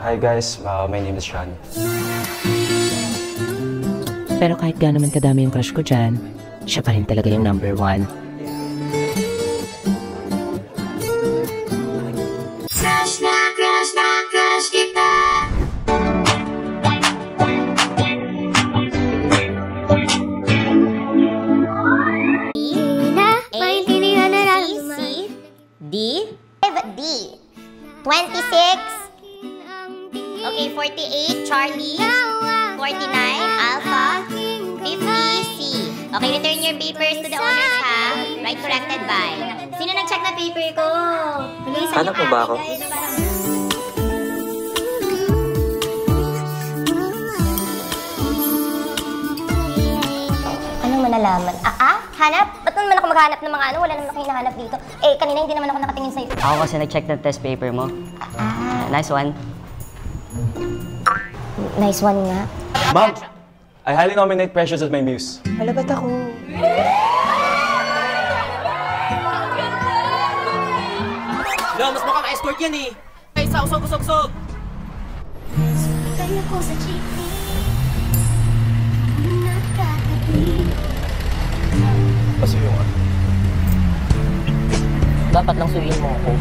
Hi guys, my name is Sean. Pero kahit gaano man kadami yung crush ko dyan, siya pa rin talaga yung number 1. Crush na crush kita. Maintindihan na lang. C, D, D. 26. okay, 48, Charlie, 49, Alpha, 50, C. Okay, return your papers to the owners, ha? Right corrected by. Sino nag-check na paper ko? Hanap mo ba ako? Anong manalaman? Hanap? Ba't naman ako maghanap ng mga ano? Wala naman ako hinahanap dito. Eh, kanina hindi naman ako nakatingin sa'yo. Ako kasi nag-check ng test paper mo. Nice one. Nice one nga. Ma'am, I highly nominate Precious as my muse. Hala, ba't ako? Lo, mas mukhang escort yan eh. Ay, sa usog. Kaya ko sa chicken. Kasi yung Dapat lang suyin mo ako.